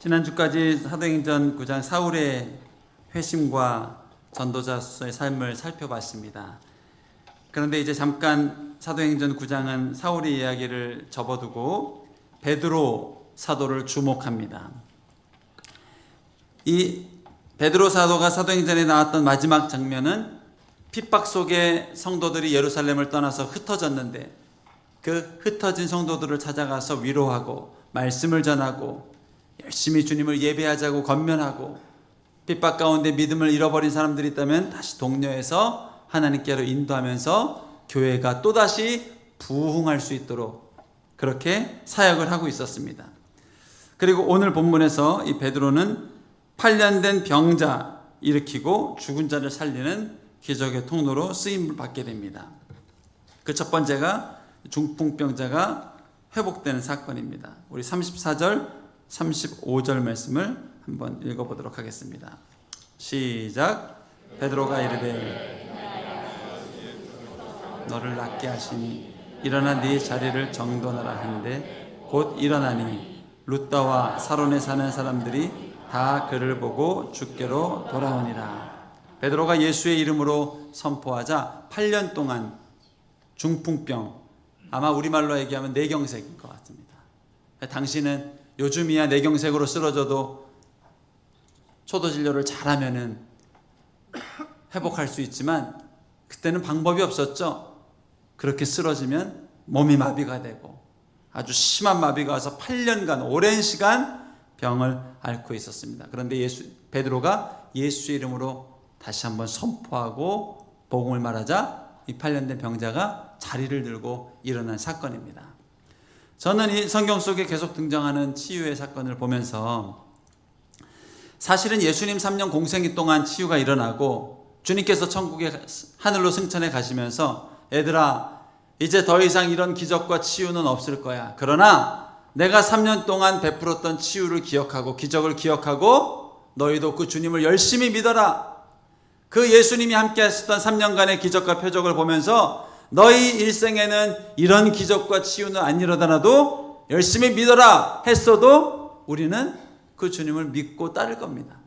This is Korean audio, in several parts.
지난주까지 사도행전 9장 사울의 회심과 전도자로서의 삶을 살펴봤습니다. 그런데 이제 잠깐 사도행전 9장은 사울의 이야기를 접어두고 베드로 사도를 주목합니다. 이 베드로 사도가 사도행전에 나왔던 마지막 장면은 핍박 속에 성도들이 예루살렘을 떠나서 흩어졌는데 그 흩어진 성도들을 찾아가서 위로하고 말씀을 전하고 열심히 주님을 예배하자고 권면하고 핍박 가운데 믿음을 잃어버린 사람들이 있다면 다시 독려해서 하나님께로 인도하면서 교회가 또다시 부흥할 수 있도록 그렇게 사역을 하고 있었습니다. 그리고 오늘 본문에서 이 베드로는 8년 된 병자 일으키고 죽은 자를 살리는 기적의 통로로 쓰임을 받게 됩니다. 그 첫 번째가 중풍병자가 회복되는 사건입니다. 우리 34절 35절 말씀을 한번 읽어보도록 하겠습니다. 시작. 베드로가 이르되 너를 낫게 하시니 일어나 네 자리를 정돈하라 하는데 곧 일어나니 루다와 사론에 사는 사람들이 다 그를 보고 주께로 돌아오니라. 베드로가 예수의 이름으로 선포하자 8년 동안 중풍병, 아마 우리말로 얘기하면 뇌경색인 것 같습니다. 당신은 요즘이야 뇌경색으로 쓰러져도 초도진료를 잘하면은 회복할 수 있지만 그때는 방법이 없었죠. 그렇게 쓰러지면 몸이 마비가 되고 아주 심한 마비가 와서 8년간 오랜 시간 병을 앓고 있었습니다. 그런데 베드로가 예수 이름으로 다시 한번 선포하고 복음을 말하자 이 8년 된 병자가 자리를 들고 일어난 사건입니다. 저는 이 성경 속에 계속 등장하는 치유의 사건을 보면서 사실은 예수님 3년 공생애 동안 치유가 일어나고 주님께서 천국의 하늘로 승천해 가시면서 얘들아 이제 더 이상 이런 기적과 치유는 없을 거야. 그러나 내가 3년 동안 베풀었던 치유를 기억하고 기적을 기억하고 너희도 그 주님을 열심히 믿어라. 그 예수님이 함께 하셨던 3년간의 기적과 표적을 보면서 너희 일생에는 이런 기적과 치유는 안 일어나도 열심히 믿어라 했어도 우리는 그 주님을 믿고 따를 겁니다.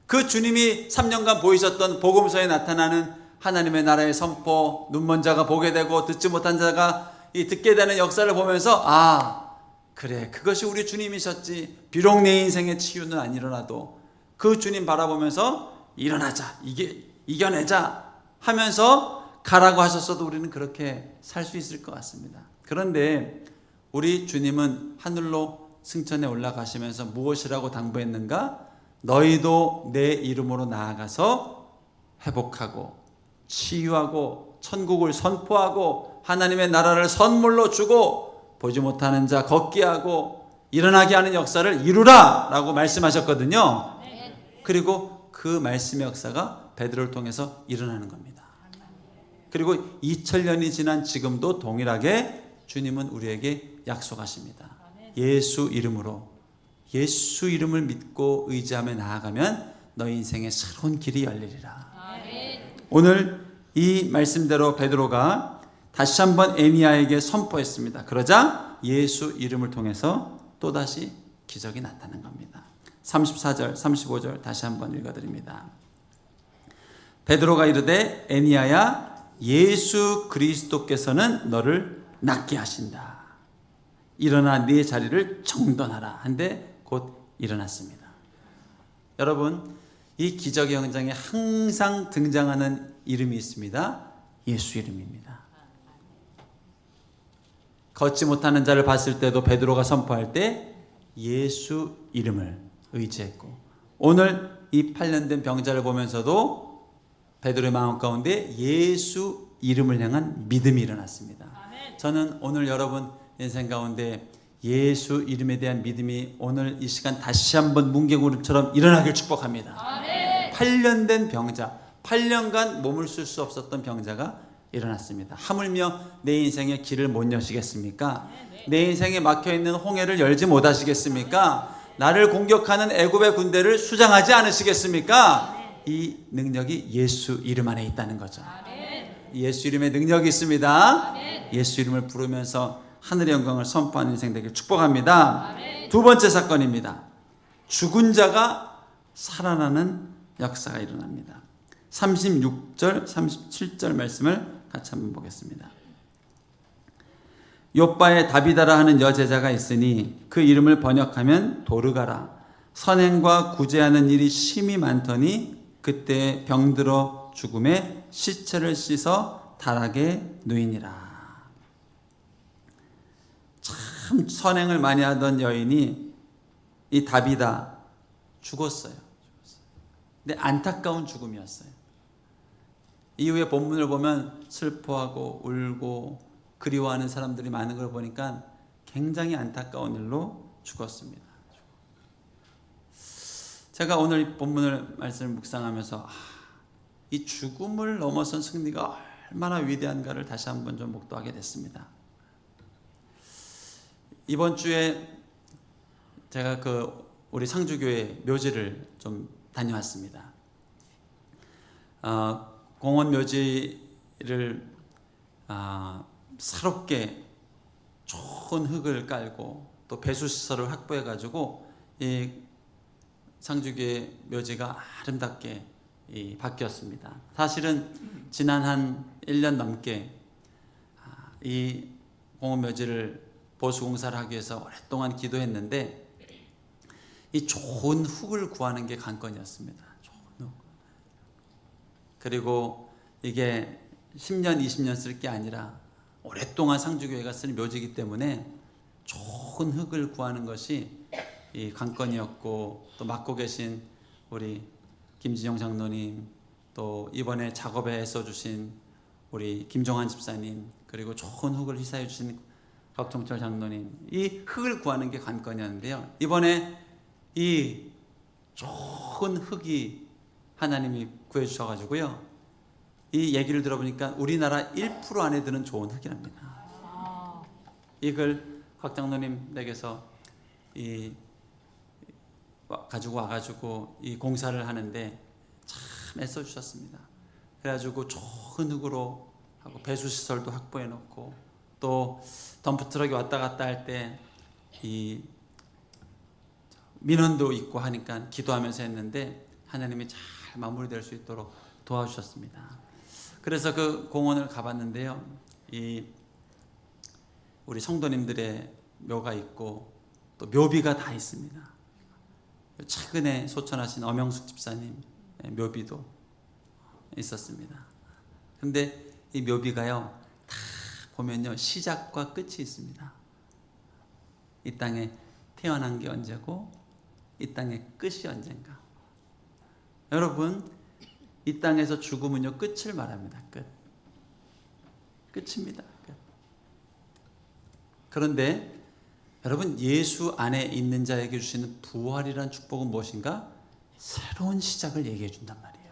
그 주님이 3년간 보이셨던 복음서에 나타나는 하나님의 나라의 선포, 눈먼 자가 보게 되고 듣지 못한 자가 듣게 되는 역사를 보면서 그래 그것이 우리 주님이셨지. 비록 내 인생의 치유는 안 일어나도 그 주님 바라보면서 일어나자, 이겨내자 하면서 가라고 하셨어도 우리는 그렇게 살 수 있을 것 같습니다. 그런데 우리 주님은 하늘로 승천에 올라가시면서 무엇이라고 당부했는가? 너희도 내 이름으로 나아가서 회복하고 치유하고 천국을 선포하고 하나님의 나라를 선물로 주고 보지 못하는 자 걷게 하고 일어나게 하는 역사를 이루라 라고 말씀하셨거든요. 그리고 그 말씀의 역사가 베드로를 통해서 일어나는 겁니다. 그리고 2000년이 지난 지금도 동일하게 주님은 우리에게 약속하십니다. 예수 이름으로, 예수 이름을 믿고 의지하며 나아가면 너희 인생의 새로운 길이 열리리라. 오늘 이 말씀대로 베드로가 다시 한번 에니야에게 선포했습니다. 그러자 예수 이름을 통해서 또다시 기적이 나타난 겁니다. 34절 35절 다시 한번 읽어드립니다. 베드로가 이르되 에니야야 예수 그리스도께서는 너를 낫게 하신다. 일어나 네 자리를 정돈하라 한데 곧 일어났습니다. 여러분 이 기적의 현장에 항상 등장하는 이름이 있습니다. 예수 이름입니다. 걷지 못하는 자를 봤을 때도 베드로가 선포할 때 예수 이름을 의지했고 오늘 이 8년 된 병자를 보면서도 베드로의 마음 가운데 예수 이름을 향한 믿음이 일어났습니다. 저는 오늘 여러분 인생 가운데 예수 이름에 대한 믿음이 오늘 이 시간 다시 한번 문개구름처럼 일어나길 축복합니다. 8년 된 병자, 8년간 몸을 쓸 수 없었던 병자가 일어났습니다. 하물며 내 인생의 길을 못 여시겠습니까? 내 인생에 막혀있는 홍해를 열지 못하시겠습니까? 나를 공격하는 애굽의 군대를 수장하지 않으시겠습니까? 이 능력이 예수 이름 안에 있다는 거죠. 예수 이름에 능력이 있습니다. 예수 이름을 부르면서 하늘의 영광을 선포하는 인생 되길 축복합니다. 두 번째 사건입니다. 죽은 자가 살아나는 역사가 일어납니다. 36절, 37절 말씀을 같이 한번 보겠습니다. 욥바에 다비다라 하는 여제자가 있으니 그 이름을 번역하면 도르가라. 선행과 구제하는 일이 심히 많더니 그때 병들어 죽음에 시체를 씻어 다락에 누이니라. 참 선행을 많이 하던 여인이 이 다비다 죽었어요. 근데 안타까운 죽음이었어요. 이후에 본문을 보면 슬퍼하고 울고 그리워하는 사람들이 많은 걸 보니까 굉장히 안타까운 일로 죽었습니다. 제가 오늘 이 본문을 말씀을 묵상하면서 이 죽음을 넘어선 승리가 얼마나 위대한가를 다시 한번 좀 목도하게 됐습니다. 이번 주에 제가 우리 상주교회 묘지를 좀 다녀왔습니다. 공원 묘지를 새롭게 좋은 흙을 깔고 또 배수시설을 확보해가지고 이 상주교회 묘지가 아름답게 바뀌었습니다. 사실은 지난 한 1년 넘게 이 공원 묘지를 보수공사를 하기 위해서 오랫동안 기도했는데 이 좋은 흙을 구하는 게 관건이었습니다. 좋은 흙. 그리고 이게 10년, 20년 쓸 게 아니라 오랫동안 상주교회가 쓰는 묘지이기 때문에 좋은 흙을 구하는 것이 이 관건이었고, 또 맡고 계신 우리 김진영 장로님, 또 이번에 작업에 애써주신 우리 김종환 집사님, 그리고 좋은 흙을 희사해 주신 곽종철 장로님, 이 흙을 구하는 게 관건이었는데요. 이번에 이 좋은 흙이 하나님이 구해주셔가지고요, 이 얘기를 들어보니까 우리나라 1% 안에 드는 좋은 흙이랍니다. 이걸 곽 장로님 댁에서 가지고 와가지고 이 공사를 하는데 참 애써주셨습니다. 그래가지고 좋은 흙으로 하고 배수시설도 확보해 놓고, 또 덤프트럭이 왔다 갔다 할 때 이 민원도 있고 하니까 기도하면서 했는데 하나님이 잘 마무리될 수 있도록 도와주셨습니다. 그래서 그 공원을 가봤는데요, 우리 성도님들의 묘가 있고 또 묘비가 다 있습니다. 최근에 소천하신 엄영숙 집사님 묘비도 있었습니다. 근데 이 묘비가요, 다 보면요 시작과 끝이 있습니다. 이 땅에 태어난 게 언제고 이 땅의 끝이 언젠가. 여러분, 이 땅에서 죽음은요 끝을 말합니다. 끝입니다. 끝. 그런데 여러분, 예수 안에 있는 자에게 주시는 부활이란 축복은 무엇인가? 새로운 시작을 얘기해 준단 말이에요.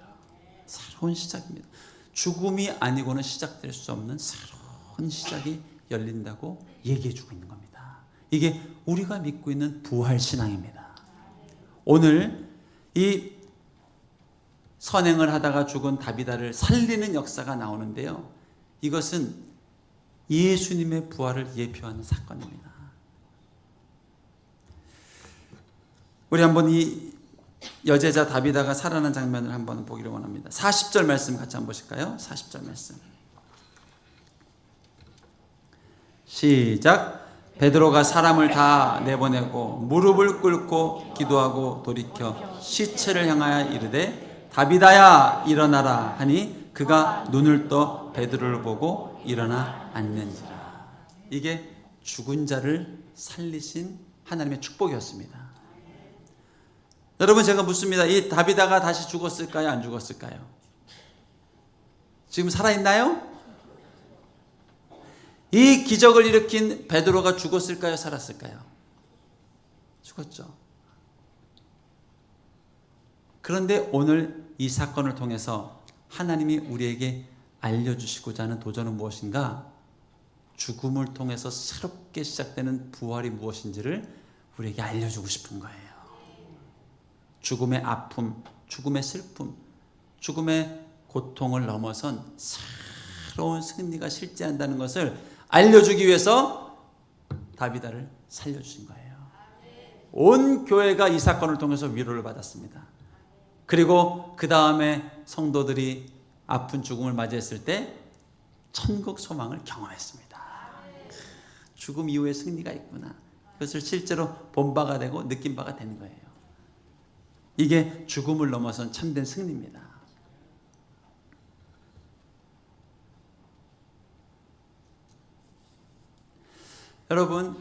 새로운 시작입니다. 죽음이 아니고는 시작될 수 없는 새로운 시작이 열린다고 얘기해 주고 있는 겁니다. 이게 우리가 믿고 있는 부활 신앙입니다. 오늘 이 선행을 하다가 죽은 다비다를 살리는 역사가 나오는데요, 이것은 예수님의 부활을 예표하는 사건입니다. 우리 한번 이 여제자 다비다가 살아난 장면을 한번 보기를 원합니다. 40절 말씀 같이 한번 보실까요? 40절 말씀 시작. 베드로가 사람을 다 내보내고 무릎을 꿇고 기도하고 돌이켜 시체를 향하여 이르되 다비다야 일어나라 하니 그가 눈을 떠 베드로를 보고 일어나 앉는지라. 이게 죽은 자를 살리신 하나님의 축복이었습니다. 여러분, 제가 묻습니다. 이 다비다가 다시 죽었을까요? 안 죽었을까요? 지금 살아있나요? 이 기적을 일으킨 베드로가 죽었을까요? 살았을까요? 죽었죠. 그런데 오늘 이 사건을 통해서 하나님이 우리에게 알려주시고자 하는 도전은 무엇인가? 죽음을 통해서 새롭게 시작되는 부활이 무엇인지를 우리에게 알려주고 싶은 거예요. 죽음의 아픔, 죽음의 슬픔, 죽음의 고통을 넘어선 새로운 승리가 실제한다는 것을 알려주기 위해서 다비다를 살려주신 거예요. 온 교회가 이 사건을 통해서 위로를 받았습니다. 그리고 그 다음에 성도들이 아픈 죽음을 맞이했을 때 천국 소망을 경험했습니다. 죽음 이후에 승리가 있구나. 그것을 실제로 본 바가 되고 느낀 바가 되는 거예요. 이게 죽음을 넘어선 참된 승리입니다. 여러분,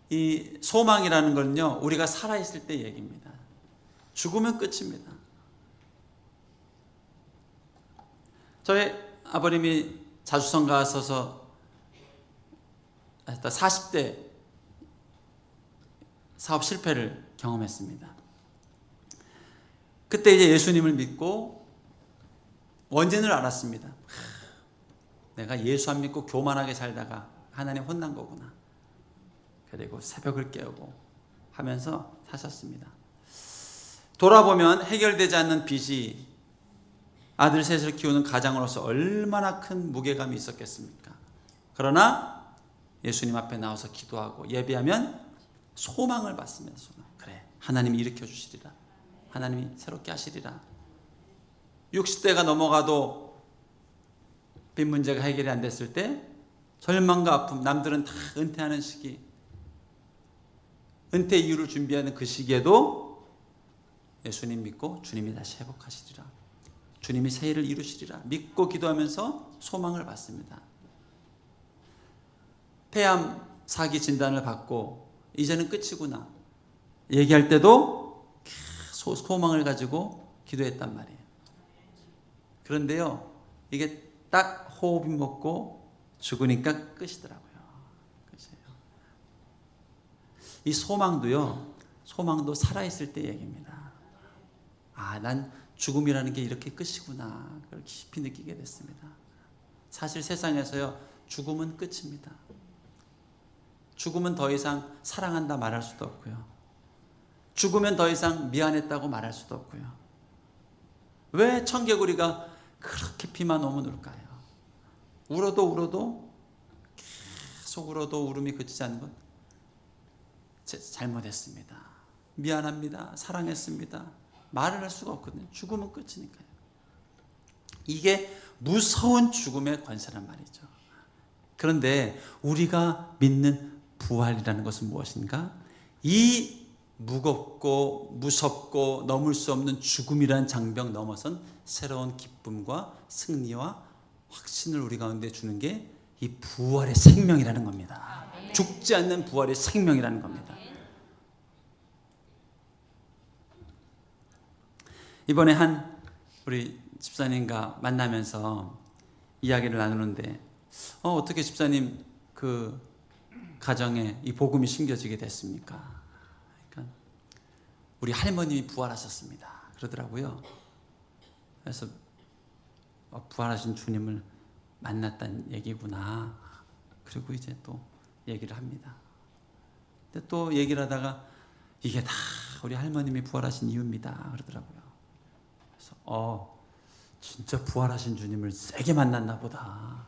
이 소망이라는 건요, 우리가 살아있을 때 얘기입니다. 죽으면 끝입니다. 저희 아버님이 자주성 가셔서 40대 사업 실패를 경험했습니다. 그때 이제 예수님을 믿고 원진을 알았습니다. 내가 예수 안 믿고 교만하게 살다가 하나님 혼난 거구나. 그리고 새벽을 깨우고 하면서 사셨습니다. 돌아보면 해결되지 않는 빚이 아들 셋을 키우는 가장으로서 얼마나 큰 무게감이 있었겠습니까? 그러나 예수님 앞에 나와서 기도하고 예배하면 소망을 받습니다. 소망. 그래, 하나님이 일으켜 주시리라. 하나님이 새롭게 하시리라. 60대가 넘어가도 빚 문제가 해결이 안 됐을 때 절망과 아픔, 남들은 다 은퇴하는 시기, 은퇴 이유를 준비하는 그 시기에도 예수님 믿고 주님이 다시 회복하시리라. 주님이 새 일을 이루시리라. 믿고 기도하면서 소망을 받습니다. 폐암 사기 진단을 받고 이제는 끝이구나 얘기할 때도 소망을 가지고 기도했단 말이에요. 그런데요, 이게 딱 호흡이 먹고 죽으니까 끝이더라고요. 끝이에요. 이 소망도 살아있을 때 얘기입니다. 난 죽음이라는 게 이렇게 끝이구나. 그걸 깊이 느끼게 됐습니다. 사실 세상에서요, 죽음은 끝입니다. 죽으면 더 이상 사랑한다 말할 수도 없고요. 죽으면 더 이상 미안했다고 말할 수도 없고요. 왜 청개구리가 그렇게 피만 오면 울까요? 울어도 계속 울어도 울음이 그치지 않는 건 잘못했습니다. 미안합니다. 사랑했습니다. 말을 할 수가 없거든요. 죽으면 끝이니까요. 이게 무서운 죽음의 권세란 말이죠. 그런데 우리가 믿는 부활이라는 것은 무엇인가? 이 무겁고 무섭고 넘을 수 없는 죽음이라는 장벽 넘어선 새로운 기쁨과 승리와 확신을 우리 가운데 주는 게 이 부활의 생명이라는 겁니다. 죽지 않는 부활의 생명이라는 겁니다. 이번에 한 우리 집사님과 만나면서 이야기를 나누는데 어떻게 집사님 그 가정에 이 복음이 심겨지게 됐습니까? 그러니까 우리 할머님이 부활하셨습니다. 그러더라고요. 그래서 부활하신 주님을 만났다는 얘기구나. 그리고 이제 또 얘기를 합니다. 근데 또 얘기를 하다가 이게 다 우리 할머님이 부활하신 이유입니다. 그러더라고요. 그래서 진짜 부활하신 주님을 세게 만났나 보다.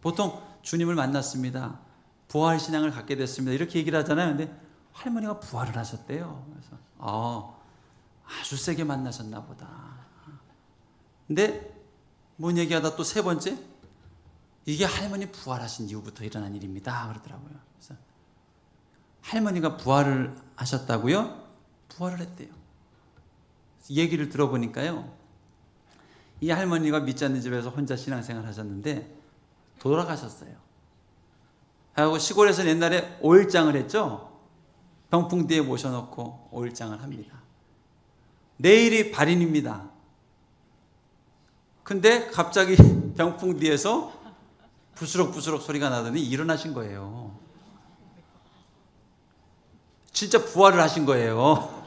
보통 주님을 만났습니다. 부활 신앙을 갖게 됐습니다. 이렇게 얘기를 하잖아요. 근데 할머니가 부활을 하셨대요. 그래서 아주 세게 만나셨나 보다. 근데 뭔 얘기하다 또 세 번째, 이게 할머니 부활하신 이후부터 일어난 일입니다. 그러더라고요. 그래서 할머니가 부활을 하셨다고요? 부활을 했대요. 얘기를 들어보니까요, 이 할머니가 믿지 않는 집에서 혼자 신앙생활 하셨는데 돌아가셨어요. 하고 시골에서 옛날에 오일장을 했죠. 병풍 뒤에 모셔놓고 오일장을 합니다. 내일이 발인입니다. 근데 갑자기 병풍 뒤에서 부스럭부스럭 소리가 나더니 일어나신 거예요. 진짜 부활을 하신 거예요.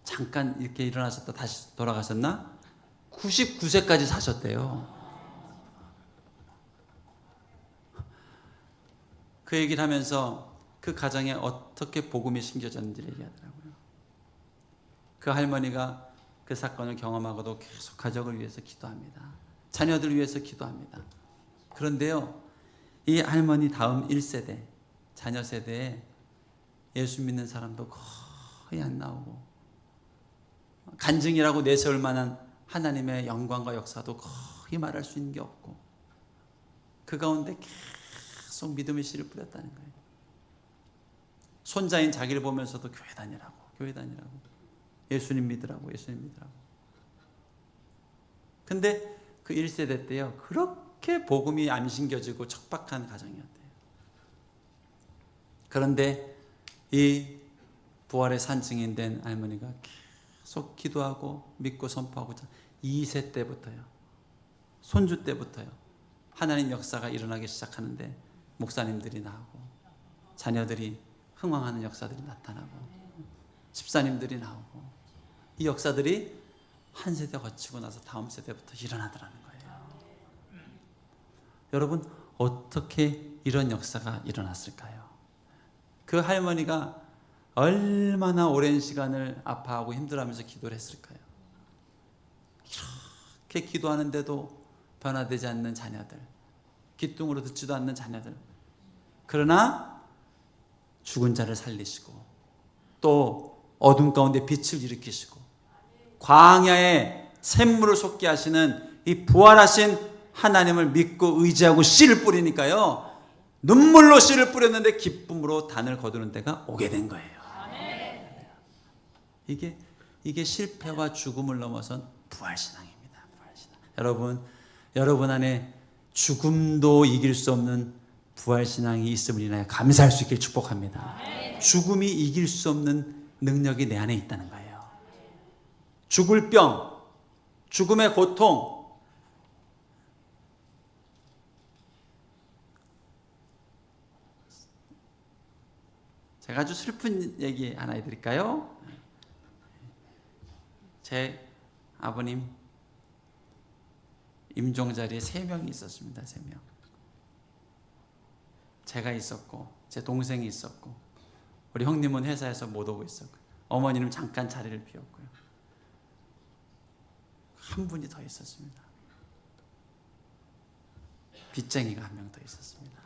잠깐 이렇게 일어나셨다 다시 돌아가셨나? 99세까지 사셨대요. 그 얘기를 하면서 그 가정에 어떻게 복음이 심겨졌는지를 얘기하더라고요. 그 할머니가 그 사건을 경험하고도 계속 가족을 위해서 기도합니다. 자녀들을 위해서 기도합니다. 그런데요, 이 할머니 다음 1세대, 자녀 세대에 예수 믿는 사람도 거의 안 나오고, 간증이라고 내세울 만한 하나님의 영광과 역사도 거의 말할 수 있는 게 없고, 그 가운데 계속 믿음의 씨를 뿌렸다는 거예요. 손자인 자기를 보면서도 교회 다니라고, 교회 다니라고, 예수님 믿으라고, 예수님 믿으라고. 근데 그 1세대 때요, 그렇게 복음이 안 심겨지고 척박한 가정이었대요. 그런데 이 부활의 산증인 된 할머니가 계속 기도하고 믿고 선포하고 2세 때부터요, 손주 때부터요, 하나님 역사가 일어나기 시작하는데 목사님들이 나오고 자녀들이 흥황하는 역사들이 나타나고 집사님들이 나오고, 이 역사들이 한 세대 거치고 나서 다음 세대부터 일어나더라는 거예요. 여러분, 어떻게 이런 역사가 일어났을까요? 그 할머니가 얼마나 오랜 시간을 아파하고 힘들어하면서 기도를 했을까요? 이렇게 기도하는데도 변화되지 않는 자녀들, 귀뚱으로 듣지도 않는 자녀들, 그러나 죽은 자를 살리시고 또 어둠 가운데 빛을 일으키시고 광야에 샘물을 솟게 하시는 이 부활하신 하나님을 믿고 의지하고 씨를 뿌리니까요, 눈물로 씨를 뿌렸는데 기쁨으로 단을 거두는 때가 오게 된 거예요. 이게 실패와 죽음을 넘어선 부활신앙입니다. 부활신앙. 여러분 안에 죽음도 이길 수 없는 부활신앙이 있음을 인하여 감사할 수 있길 축복합니다. 죽음이 이길 수 없는 능력이 내 안에 있다는 거예요. 죽을 병, 죽음의 고통, 제가 아주 슬픈 얘기 하나 해드릴까요? 제 아버님 임종자리에 3명이 있었습니다. 3명. 제가 있었고 제 동생이 있었고 우리 형님은 회사에서 못 오고 있었고 어머니는 잠깐 자리를 비웠고요. 한 분이 더 있었습니다. 빚쟁이가 1명 더 있었습니다.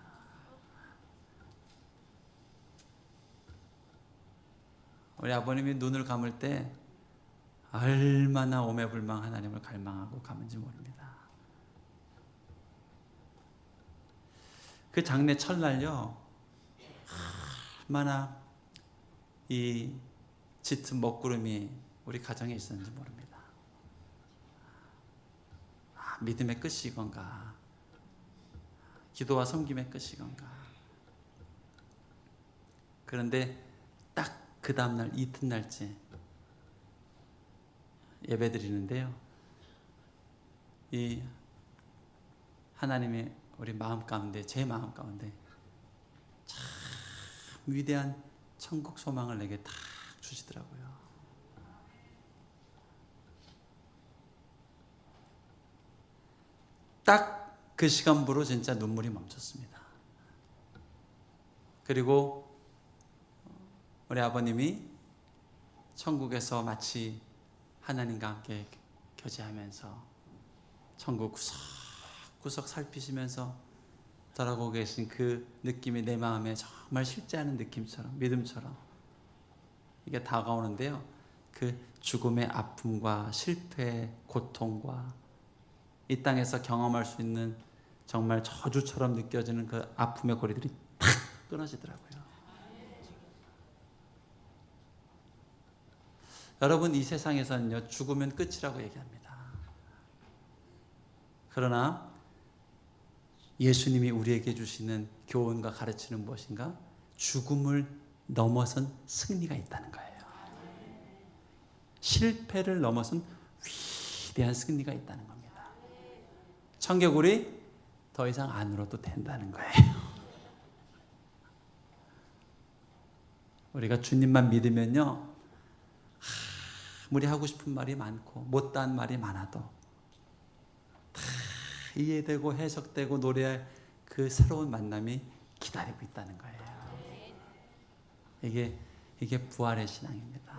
우리 아버님이 눈을 감을 때 얼마나 오매불망 하나님을 갈망하고 감은지 모릅니다. 그 장례 첫날요, 얼마나 이 짙은 먹구름이 우리 가정에 있었는지 모릅니다. 믿음의 끝이건가, 기도와 섬김의 끝이건가. 그런데 딱 그 다음날 이튿날째 예배 드리는데요, 이 하나님의 우리 마음 가운데, 제 마음 가운데 참 위대한 천국 소망을 내게 딱 주시더라고요. 딱 그 시간부로 진짜 눈물이 멈췄습니다. 그리고 우리 아버님이 천국에서 마치 하나님과 함께 교제하면서 천국 구석구석 살피시면서 돌아가고 계신 그 느낌이 내 마음에 정말 실제하는 느낌처럼, 믿음처럼 이게 다가오는데요, 그 죽음의 아픔과 실패의 고통과 이 땅에서 경험할 수 있는 정말 저주처럼 느껴지는 그 아픔의 고리들이 탁 끊어지더라고요. 여러분, 이 세상에서는요, 죽으면 끝이라고 얘기합니다. 그러나 예수님이 우리에게 주시는 교훈과 가르치는 무엇인가? 죽음을 넘어선 승리가 있다는 거예요. 실패를 넘어선 위대한 승리가 있다는 겁니다. 청개구리 더 이상 안 울어도 된다는 거예요. 우리가 주님만 믿으면요, 아무리 하고 싶은 말이 많고 못다한 말이 많아도 다 이해되고 해석되고 노래할 그 새로운 만남이 기다리고 있다는 거예요. 이게 부활의 신앙입니다.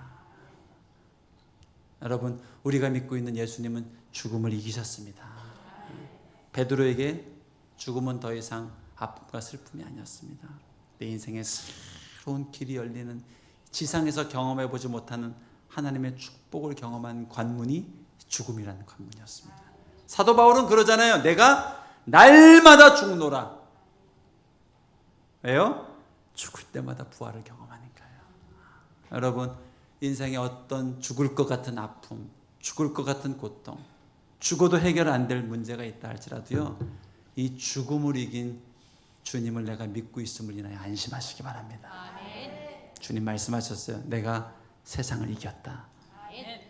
여러분, 우리가 믿고 있는 예수님은 죽음을 이기셨습니다. 베드로에게 죽음은 더 이상 아픔과 슬픔이 아니었습니다. 내 인생에 새로운 길이 열리는, 지상에서 경험해 보지 못하는 하나님의 축복을 경험한 관문이 죽음이라는 관문이었습니다. 사도 바울은 그러잖아요. 내가 날마다 죽노라. 왜요? 죽을 때마다 부활을 경험하니까요. 여러분, 인생에 어떤 죽을 것 같은 아픔, 죽을 것 같은 고통, 죽어도 해결 안 될 문제가 있다 할지라도요, 이 죽음을 이긴 주님을 내가 믿고 있음을 인하여 안심하시기 바랍니다. 주님 말씀하셨어요. 내가 세상을 이겼다.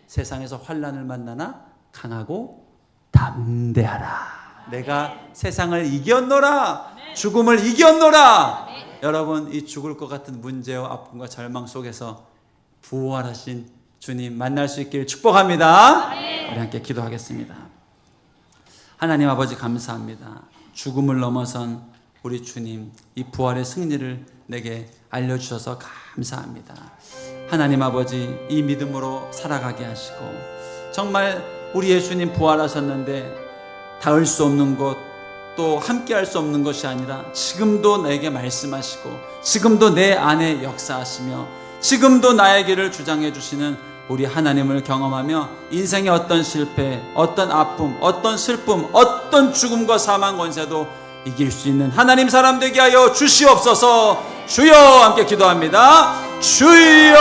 세상에서 환난을 만나나 강하고 담대하라. 내가 세상을 이겼노라. 죽음을 이겼노라. 여러분, 이 죽을 것 같은 문제와 아픔과 절망 속에서 부활하신 주님 만날 수 있기를 축복합니다. 우리 함께 기도하겠습니다. 하나님 아버지, 감사합니다. 죽음을 넘어선 우리 주님, 이 부활의 승리를 내게 알려주셔서 감사합니다. 하나님 아버지, 이 믿음으로 살아가게 하시고, 정말 우리 예수님 부활하셨는데 닿을 수 없는 것, 또 함께할 수 없는 것이 아니라 지금도 내게 말씀하시고, 지금도 내 안에 역사하시며, 지금도 나의 길을 주장해 주시는 우리 하나님을 경험하며 인생의 어떤 실패, 어떤 아픔, 어떤 슬픔, 어떤 죽음과 사망 권세도 이길 수 있는 하나님 사람 되게 하여 주시옵소서. 주여, 함께 기도합니다. 주여.